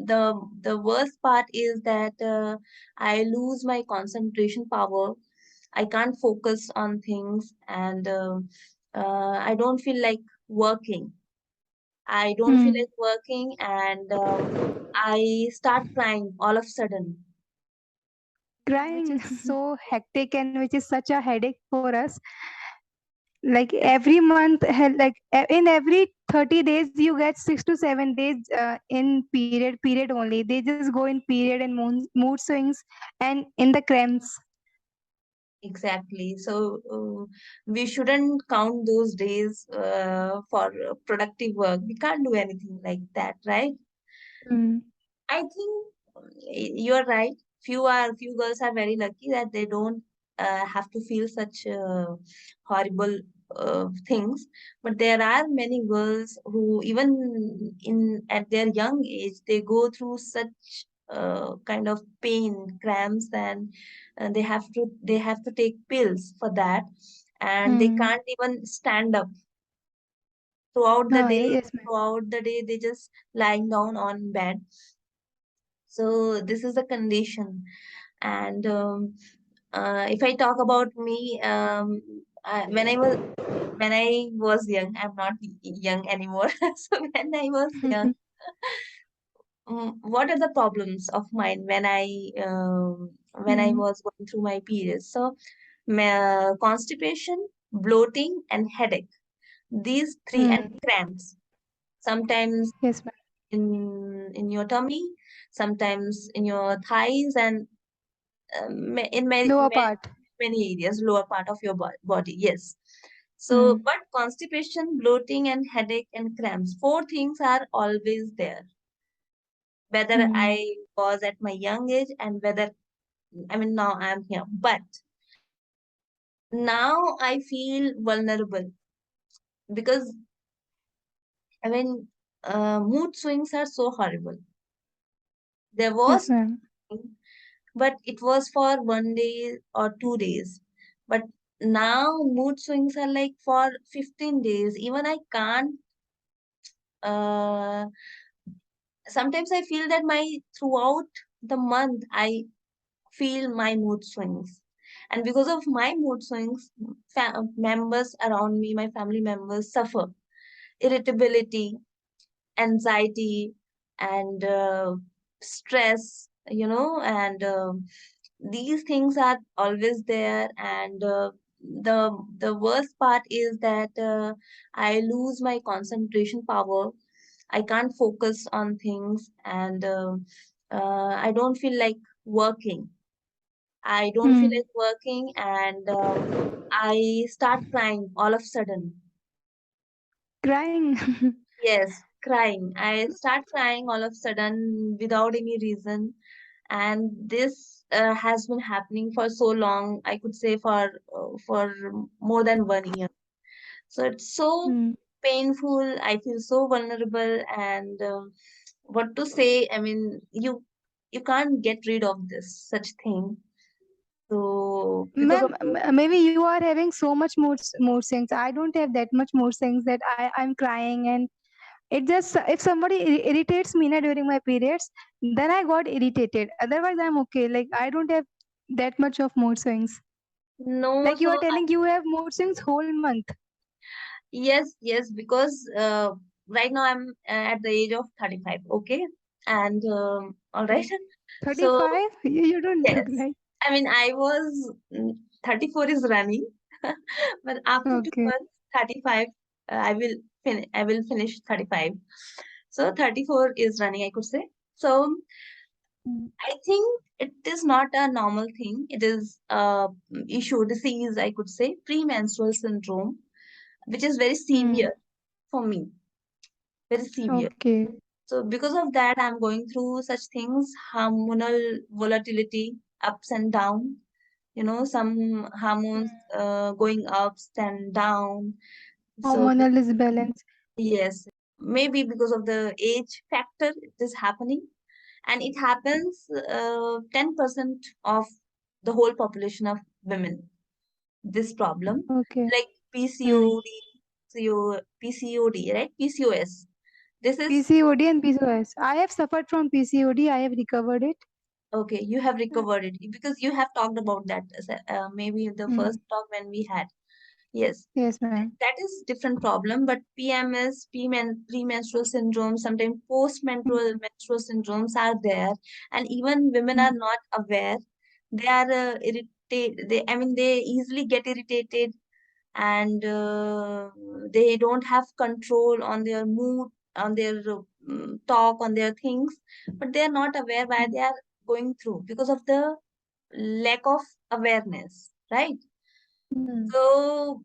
the worst part is that I lose my concentration power. I can't focus on things, and I don't feel like working. I don't feel Hmm. like working, and I start crying all of a sudden. Which is so hectic and which is such a headache for us. Like every month, in every 30 days, you get 6 to 7 days in period only. They just go in period and mood swings and in the cramps. Exactly. So we shouldn't count those days for productive work. We can't do anything like that, right? Mm. I think you're right. Few girls are very lucky that they don't have to feel such horrible things. But there are many girls who, even in at their young age, they go through such kind of pain, cramps, and they have to take pills for that, and they Mm. can't even stand up throughout the Oh, day. yes, ma'am. Throughout the day, they just lying down on bed. So this is the condition. And if I talk about me, when I was young, I'm not young anymore. So when I was young, what are the problems of mine when I Mm. was going through my periods? So constipation, bloating, and headache. These three, and Mm. cramps. Sometimes Yes, ma'am. in your tummy, sometimes in your thighs, and in Lower part. many areas, lower part of your body. Yes. So, Mm. but constipation, bloating, and headache and cramps, four things are always there. Whether Mm. I was at my young age, and whether, I mean, now I'm here. But now I feel vulnerable because, I mean, mood swings are so horrible. There Yes, was, ma'am. but it was for 1 day or 2 days. But now mood swings are like for 15 days. Even I can't. Uh, Sometimes I feel that my throughout the month I feel my mood swings, and because of my mood swings, members around me, my family members suffer irritability, anxiety, and stress. And these things are always there, and the worst part is that I lose my concentration power. I can't focus on things, and I don't feel like working. I don't feel Mm. like working, and I start crying all of a sudden. Crying. Yes, crying. I start crying all of a sudden without any reason, and this has been happening for so long. I could say for more than 1 year. So it's so Mm. painful. I feel so vulnerable, and what to say? I mean, you can't get rid of this such thing. So because of Ma'am, maybe you are having so much mood swings. I don't have that much mood swings that I'm crying and it just if somebody irritates me na during my periods, then I got irritated. Otherwise, I'm okay. Like I don't have that much of mood swings. no, Like so you are telling you have mood swings whole month. yes, yes, because right now I'm at the age of 35, okay? And all right. Okay. So 35? You don't look yes, like. I mean I was 34 is running, but after two Okay. months, 35, I will finish 35. So 34 is running, I could say. So Mm. I think it is not a normal thing. It is issue, disease, I could say, premenstrual syndrome, which is very Mm. severe for me, very severe. Okay. So because of that, I'm going through such things, hormonal volatility, ups and down. Some hormones going ups and down. So Hormonal disbalance. yes, maybe because of the age factor, it is happening, and it happens 10% of the whole population of women. This problem, Okay. like Mm. PCOD, PCOD, right? PCOS. This is PCOD and PCOS. I have suffered from PCOD. I have recovered it. okay. You have recovered it because you have talked about that maybe the first Mm. talk when we had. Yes, Yes, ma'am. that is different problem. But PMS, premenstrual syndrome, sometimes post-menstrual Mm. menstrual syndromes are there, and even women are Mm. not aware. They are irritated. They, I mean, they easily get irritated, and they don't have control on their mood, on their talk, on their things. But they are not aware why they are going through because of the lack of awareness, right? Mm. So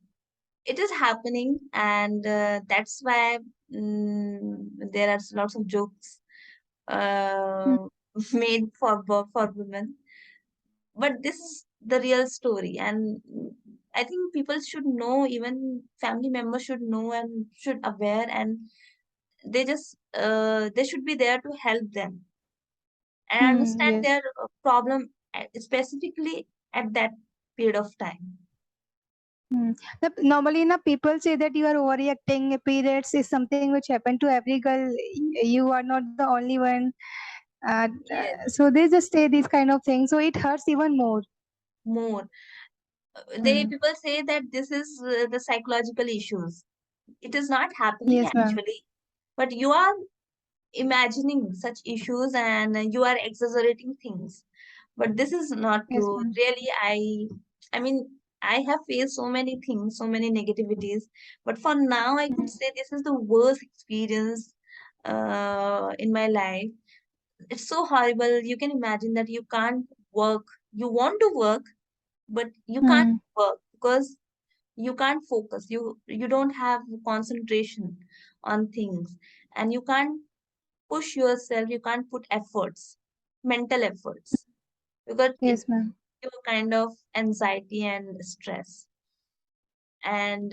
it is happening, and that's why there are lots of jokes Mm. uh, made for women, but this is the real story. And I think people should know, even family members should know and should aware, and they should be there to help them and Mm. understand Yes. their problem specifically at that period of time. Mm. Normally, na people say that you are overreacting. Periods is something which happened to every girl. You are not the only one. Yes, So they just say these kind of things. So it hurts even more. more. They Mm. people say that this is the psychological issues. It is not happening Yes, ma'am. actually, but you are imagining such issues, and you are exaggerating things. But this is not Yes, true. ma'am. Really, I mean, I have faced so many things, so many negativities, but for now I could Mm. say this is the worst experience in my life. It's so horrible. You can imagine that you can't work. You want to work, but you can't Mm. work because you can't focus. You don't have concentration on things, and you can't push yourself. You can't put efforts, mental efforts, because it Yes, ma'am. gives you a kind of anxiety and stress. And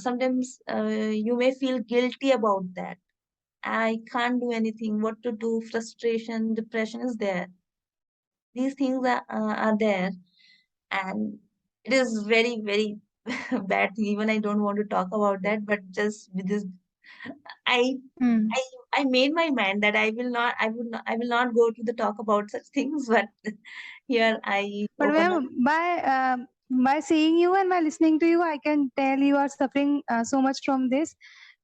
sometimes you may feel guilty about that. I can't do anything. What to do? Frustration, depression is there. These things are there, and it is very, very bad thing. Even I don't want to talk about that, but just with this, I Mm. I I made my mind that I will not go to the talk about such things, but here I But open up. ma'am, by seeing you and by listening to you, I can tell you are suffering so much from this.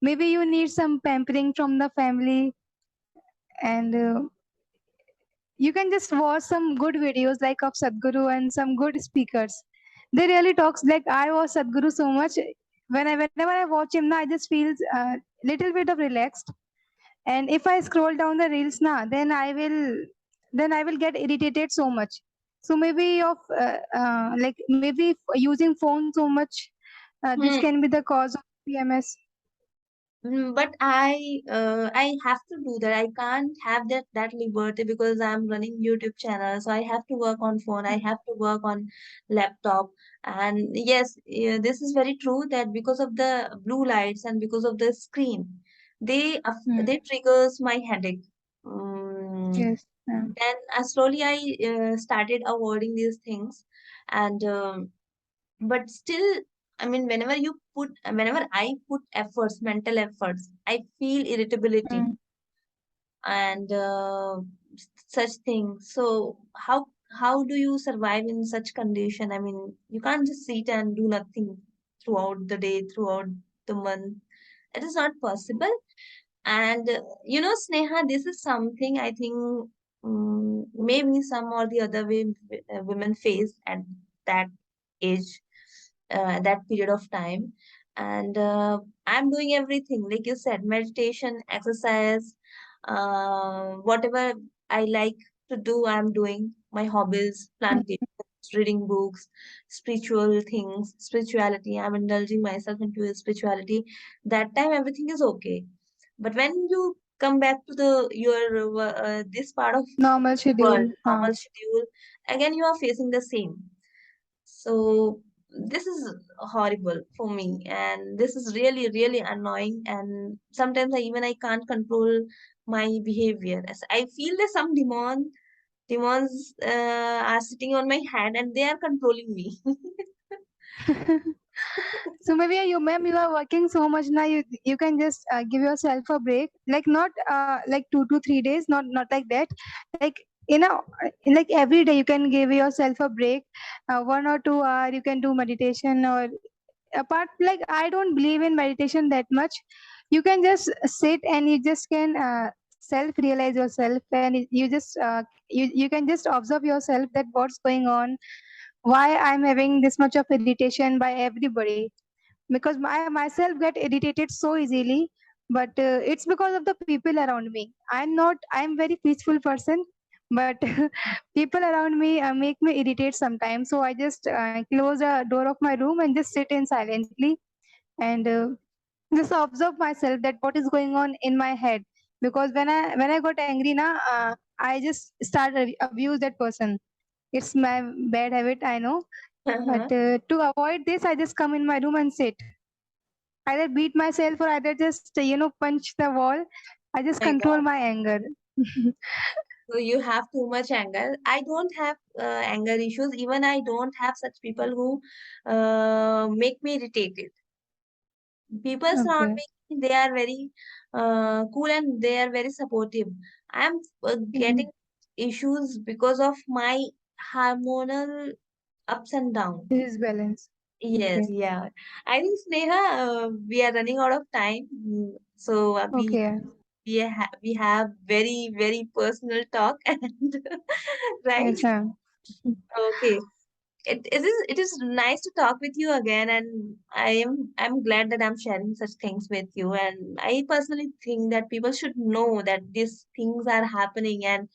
Maybe you need some pampering from the family, and you can just watch some good videos like of Sadhguru and some good speakers. They really talks like I watch Sadhguru so much. Whenever I watch him, now I just feel little bit of relaxed. And if I scroll down the reels now, then I will get irritated so much. So maybe of like maybe using phone so much, this Hmm. can be the cause of PMS. But I have to do that. I can't have that liberty because I'm running YouTube channel. So I have to work on phone. I have to work on laptop. And yes, this is very true that because of the blue lights and because of the screen, Mm. they triggers my headache. Mm, Yes. then slowly I started avoiding these things, and but still, I mean, whenever I put efforts, mental efforts, I feel irritability Mm. and such things. So how do you survive in such condition? I mean, you can't just sit and do nothing throughout the day, throughout the month. It is not possible. And Sneha, this is something I think maybe some or the other way women face at that age, that period of time. And I'm doing everything, like you said, meditation, exercise, whatever I like to do, I'm doing my hobbies, Mm. planting, reading books, spiritual things, spirituality. I'm indulging myself into spirituality. That time everything is okay, but when you come back to the your this part of Normal world, schedule. normal schedule, again you are facing the same. So this is horrible for me, and this is really, really annoying. And sometimes I can't control my behavior. As I feel that some demons are sitting on my head, and they are controlling me. So maybe you, ma'am, you are working so much now. You can just give yourself a break, like not like 2 to 3 days, not like that. Like like every day you can give yourself a break, 1 or 2 hour. You can do meditation, or apart, like I don't believe in meditation that much. You can just sit and you just can self realize yourself, and you can just observe yourself that what's going on, why I'm having this much of irritation by everybody, because I myself get irritated so easily. But it's because of the people around me. I'm very peaceful person, but people around me make me irritate sometimes. So I just close the door of my room and just sit in silently, and just observe myself that what is going on in my head. Because when I got angry now, I just start abuse that person. It's my bad habit, I know. But Uh-huh. to avoid this, I just come in my room and sit, either beat myself or either just punch the wall. I just My control God. my anger. So you have too much anger. I don't have anger issues. Even I don't have such people who make me irritated. People surround Okay. me, they are very cool and they are very supportive. I'm Mm-hmm. getting issues because of my hormonal ups and downs. This is balance. Yes, Okay. yeah. I think Sneha, we are running out of time. So Okay. we have very personal talk and right. Yes, ma'am. Okay. It is nice to talk with you again, and I'm glad that I'm sharing such things with you. And I personally think that people should know that these things are happening, and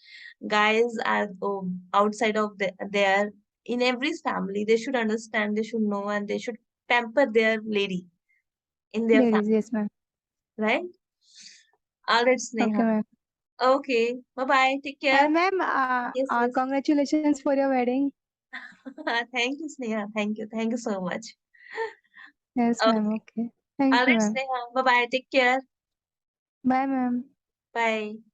guys are outside of their in every family. They should understand, they should know, and they should pamper their lady in their Ladies, family, yes, ma'am. right? All right, Okay, Sneha. ma'am. Okay, bye bye. Take care. And ma'am, Yes, yes. congratulations for your wedding. Thank you, Sneha. Thank you so much. Yes, ma'am. Okay. Okay. All Thank you, right, ma'am. Sneha. Bye bye. Take care. Bye, ma'am. Bye.